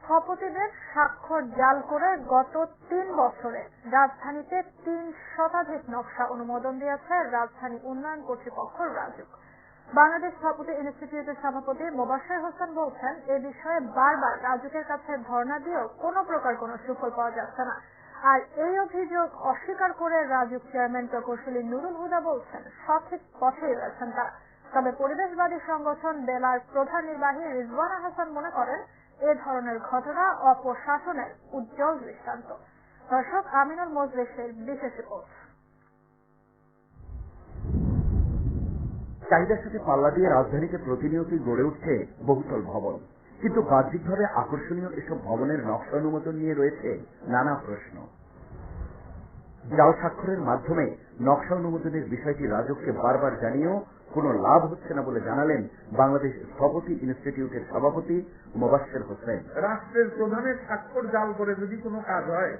স্থপতিদের স্বাক্ষর জাল করে গত ৩ বছরে রাজধানীতে ৩ শতাধিক নকশা অনুমোদন দিয়েছে রাজধানী উন্নয়ন কর্তৃপক্ষ রাজুক। বাংলাদেশ স্থপতি ইনস্টিটিউটের সভাপতি মোবাশ্বের হোসেন বলছেন, এ বিষয়ে বারবার রাজুকের কাছে ধর্ণা দিয়েও কোনো প্রকার কোনো সুফল পাওয়া যাচ্ছে না। আর এই অভিযোগ অস্বীকার করে রাজুক চেয়ারম্যান প্রকৌশলী নুরুল হুদা বলছেন, সঠিক পথেই রয়েছেন তারা। তবে পরিবেশবাদী সংগঠন বেলার প্রধান নির্বাহী রিজওয়ানা হাসান মনে করেন, এ ধরনের ঘটনা অপশাসনের উজ্জ্বল দৃষ্টান্ত। দর্শক, আমিনুল মজলিসের বিশেষ রিপোর্ট। চাহিদার সাথে পাল্লা দিয়ে রাজধানীতে প্রতিনিয়তই গড়ে উঠছে বহুতল ভবন, কিন্তু বাহ্যিকভাবে আকর্ষণীয় এসব ভবনের নকশা অনুমোদন নিয়ে রয়েছে নানা প্রশ্ন। জাল স্বাক্ষরের মাধ্যমে নকশা অনুমোদনের বিষয়টি রাজুককে বারবার জানিয়েও কোনো লাভ হচ্ছে না বলে জানালেন বাংলাদেশ স্থপতি ইনস্টিটিউটের সভাপতি মোবাশ্বের হোসেন। রাষ্ট্রের প্রধানের স্বাক্ষর জাল করে যদি কোনো কাজ হয়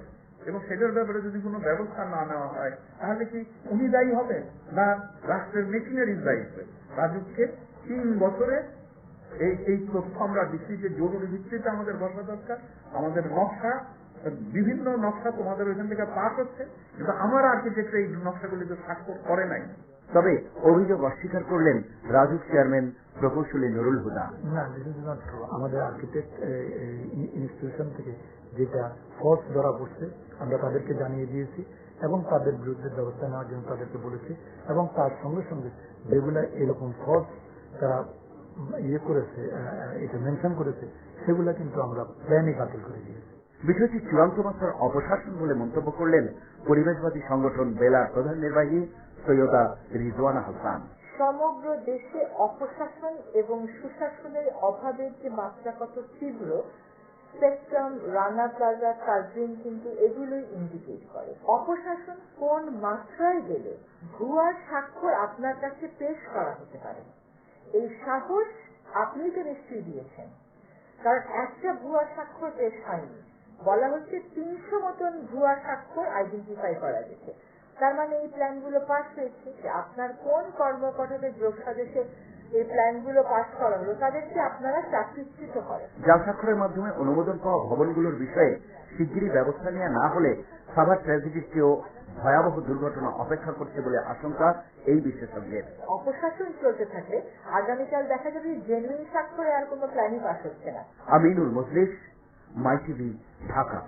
এবং সেটার ব্যাপারে যদি কোনো ব্যবস্থা না নেওয়া হয়, তাহলে কি উনি দায়ী হবে না রাষ্ট্রের মেশিনারিজ দায়ী হবে? রাজুককে ৩ বছরে এই তথ্য আমরা দিচ্ছি যে জরুরি ভিত্তিতে আমাদের বসা দরকার। আমাদের নকশা, বিভিন্ন নকশা তোমাদের ওইখান থেকে পাস হচ্ছে, কিন্তু আমার আর্কিটেক্ট এই নকশাগুলিতে স্বাক্ষর করে নাই। তবে অভিযোগ অস্বীকার করলেন রাজুক চেয়ারম্যান প্রকৌশলী নুরুল হুদা। না, আমাদের আর্কিটেক্ট ইনস্টিটিউশন থেকে যেটা ফলস ধরা পড়ছে আমরা তাদেরকে জানিয়ে দিয়েছি এবং তাদের বিরুদ্ধে ব্যবস্থা নেওয়ার জন্য তাদেরকে বলেছি, এবং তার সঙ্গে সঙ্গে যেগুলো এরকম ফলস তারা করেছে, এটা মেনশন করেছে, সেগুলো কিন্তু আমরা প্ল্যানই বাতিল করে দিয়েছি। বিষয়টি চূড়ান্ত মাত্রার অপশাসন বলে মন্তব্য করলেন পরিবেশবাদী সংগঠন বেলার প্রধান নির্বাহী সৈয়দা রিজওয়ানা হাসান। সমগ্র দেশে অপশাসন এবং সুশাসনের অভাবের যে মাত্রা কত তীব্র, স্পেকট্রাম, রানা প্লাজা, কাজরিন কিন্তু এগুলোই ইন্ডিকেট করে। অপশাসন কোন মাত্রায় গেলে ভুয়া স্বাক্ষর আপনার কাছে পেশ করা হতে পারে, এই সাহস আপনি তো নিশ্চয়ই দিয়েছেন। কারণ একটা ভুয়া স্বাক্ষর পেশ হয়নি, বলা হচ্ছে ৩০০ মতন ভুয়া স্বাক্ষর আইডেন্টিফাই করা গেছে। তার মানে এই প্ল্যানগুলো পাস হয়েছে। আপনার কোন কর্মকর্তাদের যোগ সাজেশে এই প্ল্যানগুলো পাস করা হলো, তাদেরকে আপনারা চাকরিচ্যুত করেন। জাল স্বাক্ষরের মাধ্যমে অনুমোদন পাওয়া ভবনগুলোর বিষয়ে শিগগিরই ব্যবস্থা নেওয়া না হলে সাভার ট্র্যাজেডির চেয়েও ভয়াবহ দুর্ঘটনা অপেক্ষা করছে বলে আশঙ্কা এই বিশেষজ্ঞের। অপশাসন চলতে থাকে, আগামীকাল দেখা যাবে জেনুইন স্বাক্ষরে আর কোনো প্ল্যানই পাস হচ্ছে না। আমিনুল মজলিস, মাই টিভি, ঢাকা।